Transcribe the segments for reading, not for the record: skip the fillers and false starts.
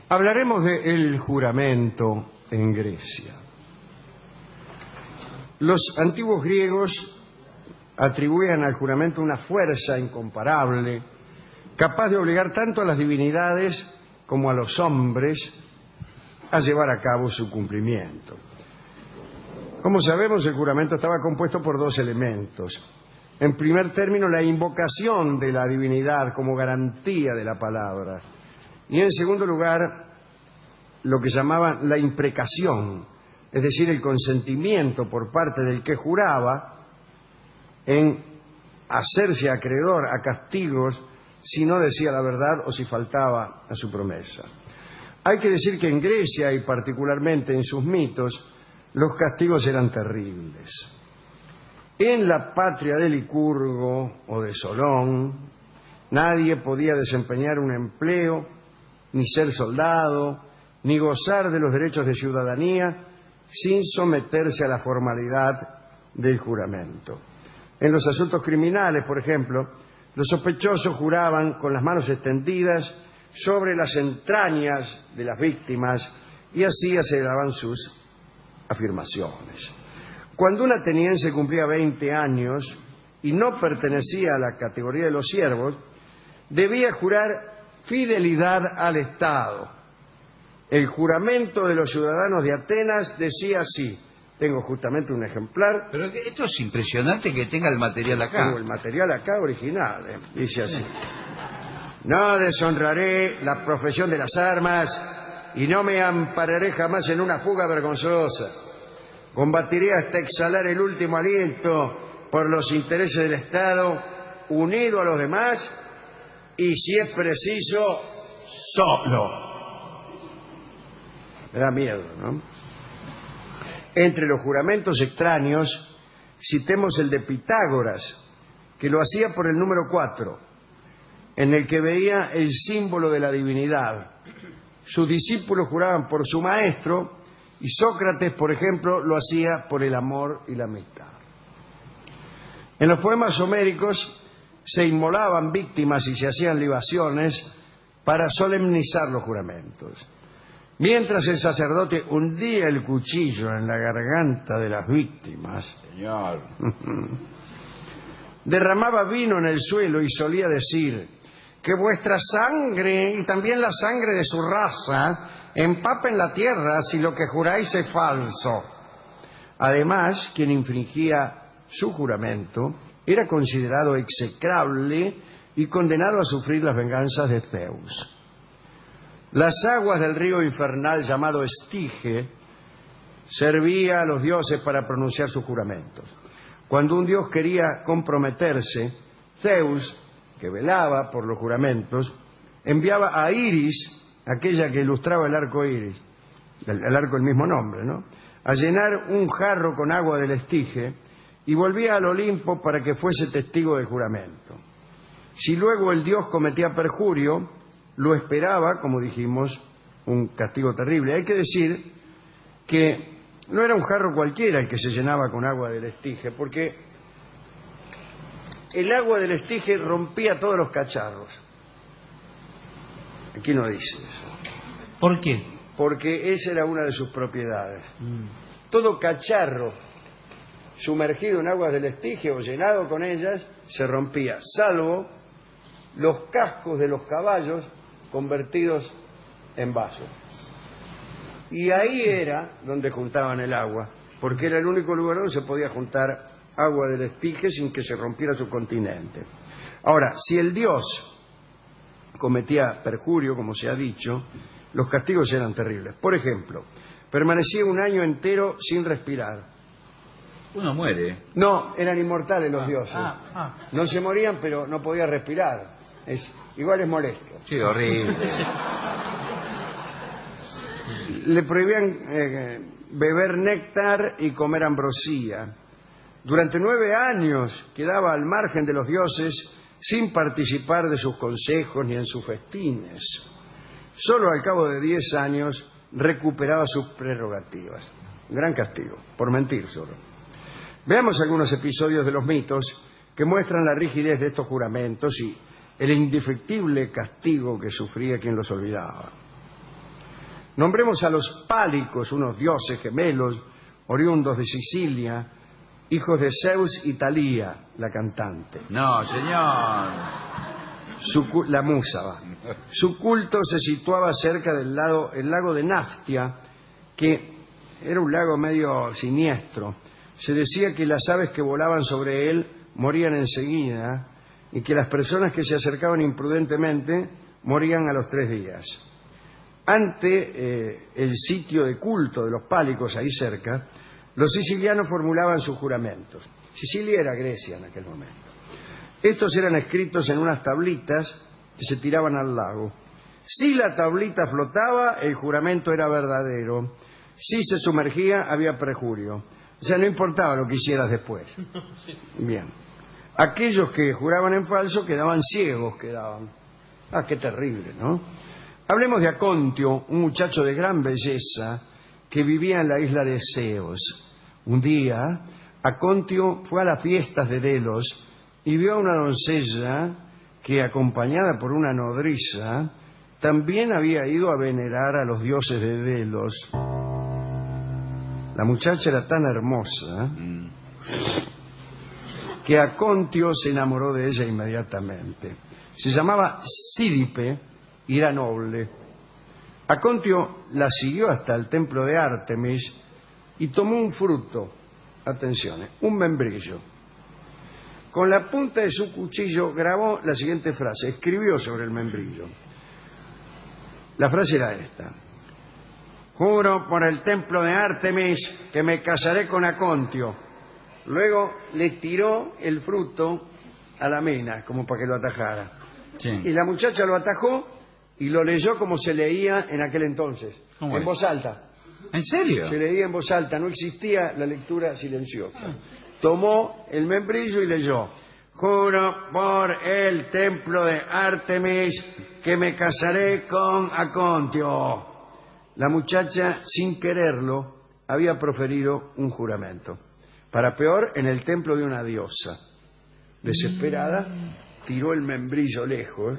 Hablaremos del juramento en Grecia. Los antiguos griegos atribuían al juramento una fuerza incomparable, capaz de obligar tanto a las divinidades como a los hombres a llevar a cabo su cumplimiento. Como sabemos, el juramento estaba compuesto por dos elementos. En primer término, la invocación de la divinidad como garantía de la palabra. Y en segundo lugar, lo que llamaban la imprecación, es decir, el consentimiento por parte del que juraba en hacerse acreedor a castigos si no decía la verdad o si faltaba a su promesa. Hay que decir que en Grecia, y particularmente en sus mitos, los castigos eran terribles. En la patria de Licurgo o de Solón, nadie podía desempeñar un empleo, ni ser soldado, ni gozar de los derechos de ciudadanía sin someterse a la formalidad del juramento. En los asuntos criminales, por ejemplo, los sospechosos juraban con las manos extendidas sobre las entrañas de las víctimas y así aceleraban sus afirmaciones. Cuando un ateniense cumplía 20 años y no pertenecía a la categoría de los siervos, debía jurar fidelidad al Estado. El juramento de los ciudadanos de Atenas decía así. Tengo justamente un ejemplar. Pero esto es impresionante que tenga el material acá. Tengo el material acá original. Dice así. No deshonraré la profesión de las armas y no me ampararé jamás en una fuga vergonzosa. Combatiré hasta exhalar el último aliento por los intereses del Estado, unido a los demás y, si es preciso, solo. Me da miedo, ¿no? Entre los juramentos extraños, citemos el de Pitágoras, que lo hacía por el número 4, en el que veía el símbolo de la divinidad. Sus discípulos juraban por su maestro y Sócrates, por ejemplo, lo hacía por el amor y la amistad. En los poemas homéricos se inmolaban víctimas y se hacían libaciones para solemnizar los juramentos. Mientras el sacerdote hundía el cuchillo en la garganta de las víctimas, Señor, derramaba vino en el suelo y solía decir: que vuestra sangre y también la sangre de su raza empapen la tierra si lo que juráis es falso. Además, quien infringía su juramento era considerado execrable y condenado a sufrir las venganzas de Zeus. Las aguas del río infernal llamado Estige servía a los dioses para pronunciar sus juramentos. Cuando un dios quería comprometerse, Zeus, que velaba por los juramentos, enviaba a Iris, aquella que ilustraba el arco iris, el arco del mismo nombre, ¿no?, a llenar un jarro con agua del Estige y volvía al Olimpo para que fuese testigo del juramento. Si luego el dios cometía perjurio, lo esperaba, como dijimos, un castigo terrible. Hay que decir que no era un jarro cualquiera el que se llenaba con agua del Estige, porque el agua del Estige rompía todos los cacharros. Aquí no dice eso. ¿Por qué? Porque esa era una de sus propiedades. Todo cacharro sumergido en aguas del Estige o llenado con ellas se rompía, salvo los cascos de los caballos convertidos en vasos. Y ahí era donde juntaban el agua, porque era el único lugar donde se podía juntar agua del Estige sin que se rompiera su continente. Ahora, si el dios cometía perjurio, como se ha dicho, los castigos eran terribles. Por ejemplo, permanecía un año entero sin respirar. uno muere. No, eran inmortales los dioses. No se morían, pero no podía respirar. Igual es molesto. Sí, horrible. Le prohibían beber néctar y comer ambrosía. Durante 9 años quedaba al margen de los dioses sin participar de sus consejos ni en sus festines. Solo al cabo de 10 años recuperaba sus prerrogativas. Gran castigo, por mentir solo. Veamos algunos episodios de los mitos que muestran la rigidez de estos juramentos y el indefectible castigo que sufría quien los olvidaba. Nombremos a los pálicos, unos dioses gemelos, oriundos de Sicilia, hijos de Zeus y Talía, la cantante. No, señor. La musa va. Su culto se situaba cerca del lago de Naftia, que era un lago medio siniestro. Se decía que las aves que volaban sobre él morían enseguida y que las personas que se acercaban imprudentemente morían a los 3 días. Ante el sitio de culto de los pálicos ahí cerca, los sicilianos formulaban sus juramentos. Sicilia era Grecia en aquel momento. Estos eran escritos en unas tablitas que se tiraban al lago. Si la tablita flotaba, el juramento era verdadero. Si se sumergía, había perjurio. O sea, no importaba lo que hicieras después. Bien. Aquellos que juraban en falso quedaban ciegos, quedaban. Ah, qué terrible, ¿no? Hablemos de Acontio, un muchacho de gran belleza que vivía en la isla de Ceos. Un día, Acontio fue a las fiestas de Delos y vio a una doncella que, acompañada por una nodriza, también había ido a venerar a los dioses de Delos. La muchacha era tan hermosa que Acontio se enamoró de ella inmediatamente. Se llamaba Sídipe y era noble. Acontio la siguió hasta el templo de Ártemis y tomó un fruto, atención, un membrillo. Con la punta de su cuchillo grabó la siguiente frase, escribió sobre el membrillo. La frase era esta: juro por el templo de Ártemis que me casaré con Acontio. Luego le tiró el fruto a la mina, como para que lo atajara. Sí. Y la muchacha lo atajó y lo leyó como se leía en aquel entonces, en voz alta. ¿En serio? Se leía en voz alta, no existía la lectura silenciosa. Tomó el membrillo y leyó: juro por el templo de Ártemis que me casaré con Acontio. La muchacha, sin quererlo, había proferido un juramento. Para peor, en el templo de una diosa. Desesperada, tiró el membrillo lejos.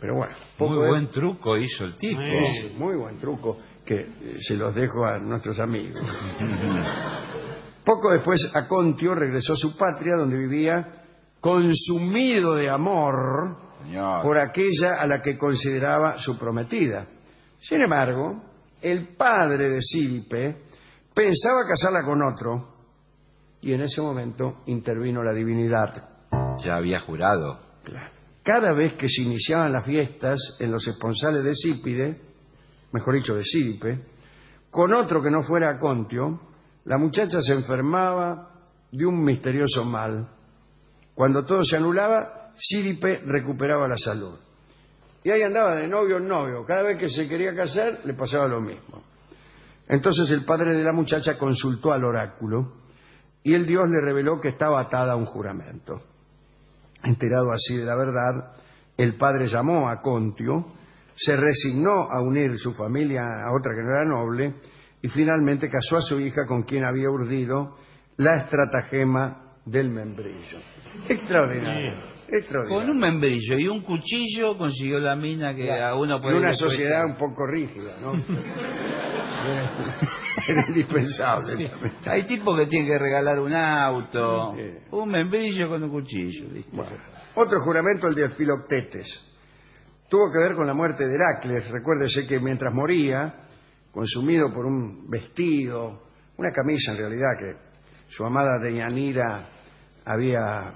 Pero bueno, muy buen truco hizo el tipo. Sí, muy buen truco, que se los dejo a nuestros amigos. Poco después, Acontio regresó a su patria, donde vivía consumido de amor por aquella a la que consideraba su prometida. Sin embargo, el padre de Sídipe pensaba casarla con otro, y en ese momento intervino la divinidad. Ya había jurado. Claro. Cada vez que se iniciaban las fiestas en los esponsales de Sípide, mejor dicho, de Sídipe, con otro que no fuera Acontio, la muchacha se enfermaba de un misterioso mal. Cuando todo se anulaba, Sídipe recuperaba la salud. Y ahí andaba de novio en novio. Cada vez que se quería casar, le pasaba lo mismo. Entonces el padre de la muchacha consultó al oráculo y el dios le reveló que estaba atada a un juramento. Enterado así de la verdad, el padre llamó a Acontio, se resignó a unir su familia a otra que no era noble y finalmente casó a su hija con quien había urdido la estratagema del membrillo. Extraordinario, extraordinario. Con un membrillo y un cuchillo consiguió la mina que a uno puede... En una sociedad un poco rígida, ¿no? Era indispensable. Sí. Hay tipos que tienen que regalar un auto, Sí. un membrillo con un cuchillo. ¿Listo? Bueno, otro juramento, el de Filoctetes. Tuvo que ver con la muerte de Heracles. Recuérdese que mientras moría, consumido por un vestido, una camisa en realidad, que su amada Deianira había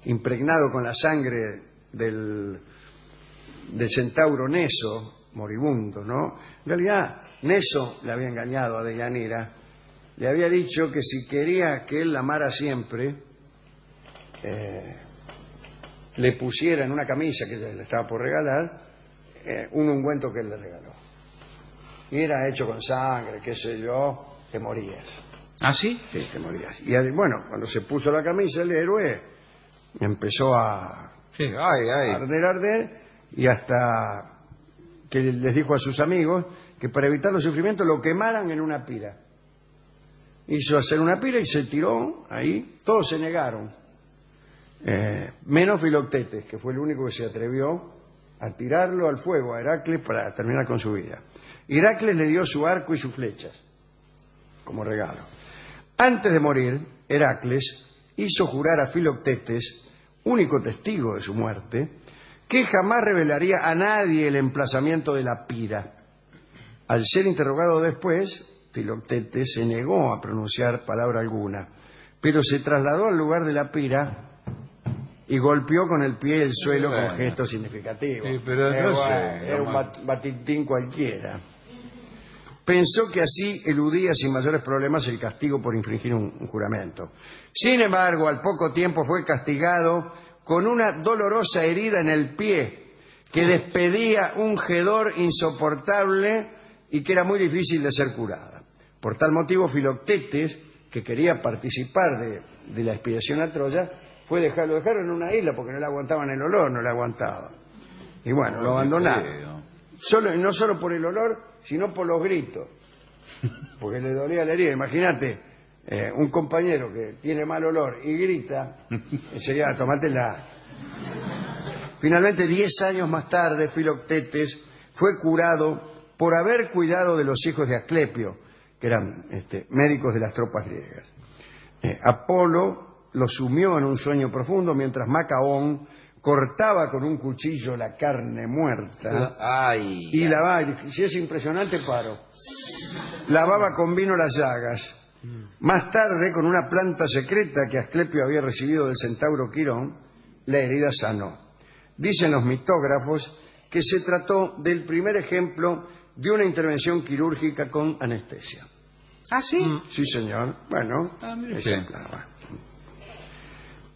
impregnado con la sangre del centauro Neso, moribundo, ¿no? En realidad, Neso le había engañado a Deianira, le había dicho que si quería que él la amara siempre, le pusiera en una camisa que le estaba por regalar, un ungüento que él le regaló. Y era hecho con sangre, qué sé yo, te morías. ¿Ah, sí? Sí, te morías. Y bueno, cuando se puso la camisa el héroe, empezó a Sí, ay. arder, y hasta que les dijo a sus amigos que para evitar los sufrimientos lo quemaran en una pira. Hizo hacer una pira y se tiró ahí. Todos se negaron, menos Filoctetes, que fue el único que se atrevió a tirarlo al fuego a Heracles para terminar con su vida. Heracles le dio su arco y sus flechas como regalo. Antes de morir, Heracles hizo jurar a Filoctetes, único testigo de su muerte, que jamás revelaría a nadie el emplazamiento de la pira. Al ser interrogado después, Filoctetes se negó a pronunciar palabra alguna, pero se trasladó al lugar de la pira y golpeó con el pie el suelo con gesto significativo. Sí, pero Era un batitín cualquiera. Pensó que así eludía sin mayores problemas el castigo por infringir un juramento. Sin embargo, al poco tiempo fue castigado con una dolorosa herida en el pie que despedía un hedor insoportable y que era muy difícil de ser curada. Por tal motivo, Filoctetes, que quería participar de la expedición a Troya, lo dejaron en una isla porque no le aguantaban el olor, no le aguantaba. Y bueno, lo abandonaron. No solo por el olor, sino por los gritos, porque le dolía la herida. Imagínate, un compañero que tiene mal olor y grita, enseguida, tómatela. Finalmente, 10 años más tarde, Filoctetes fue curado por haber cuidado de los hijos de Asclepio, que eran médicos de las tropas griegas. Apolo lo sumió en un sueño profundo mientras Macaón cortaba con un cuchillo la carne muerta. Ay, y lavaba, si es impresionante, paro. Lavaba con vino las llagas. Más tarde, con una planta secreta que Asclepio había recibido del centauro Quirón, la herida sanó. Dicen los mitógrafos que se trató del primer ejemplo de una intervención quirúrgica con anestesia. ¿Ah, sí? Sí, señor. Bueno, ejemplar.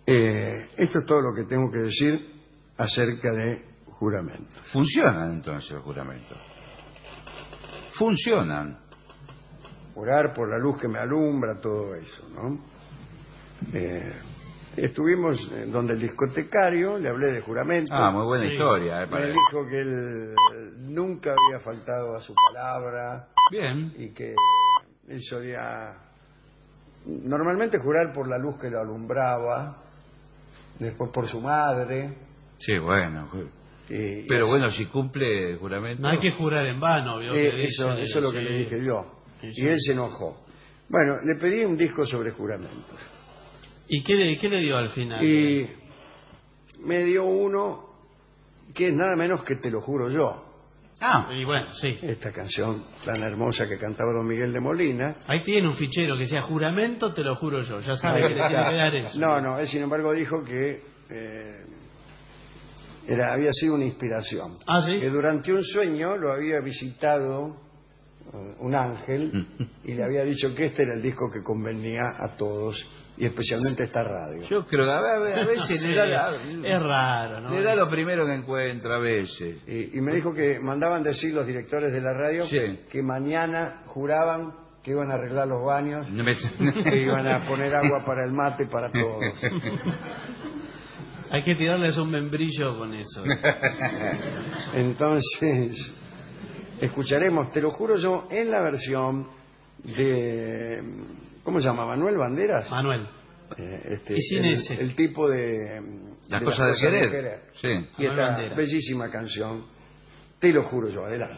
Esto es todo lo que tengo que decir acerca de juramentos. Funcionan entonces los juramentos. Funcionan. Orar por la luz que me alumbra, todo eso, ¿no? Estuvimos donde el discotecario, le hablé de juramento. Ah, muy buena historia. Me dijo que él nunca había faltado a su palabra. Bien. Y que él solía normalmente jurar por la luz que lo alumbraba, después por su madre. Sí, bueno. Y Pero así. bueno, si cumple el juramento... No hay que jurar en vano, ¿vio? Eso es lo que le dije yo. Sí. Y él se enojó. Bueno, le pedí un disco sobre juramentos. ¿Y qué le dio al final? Y me dio uno que es nada menos que Te lo juro yo. Ah, Y bueno, sí. Esta canción tan hermosa que cantaba don Miguel de Molina. Ahí tiene un fichero que sea juramento, te lo juro yo. Ya sabe que le tiene que dar eso. No, él sin embargo dijo que había sido una inspiración. Ah, ¿sí? Que durante un sueño lo había visitado un ángel y le había dicho que este era el disco que convenía a todos y especialmente a esta radio. yo creo que a veces Sí, le da es raro, ¿no? le da lo primero que encuentra a veces. Y me dijo que mandaban decir los directores de la radio Sí. que mañana juraban que iban a arreglar los baños, No me- que iban a poner agua para el mate para todos. Hay que tirarles un membrillo con eso. Entonces, escucharemos, te lo juro yo, en la versión de... ¿Cómo se llama? ¿Manuel Banderas? Manuel. Y sin el, ese. el tipo de... Las de cosas de querer. Sí. Y Manuel esta Banderas. bellísima canción, te lo juro yo, adelante.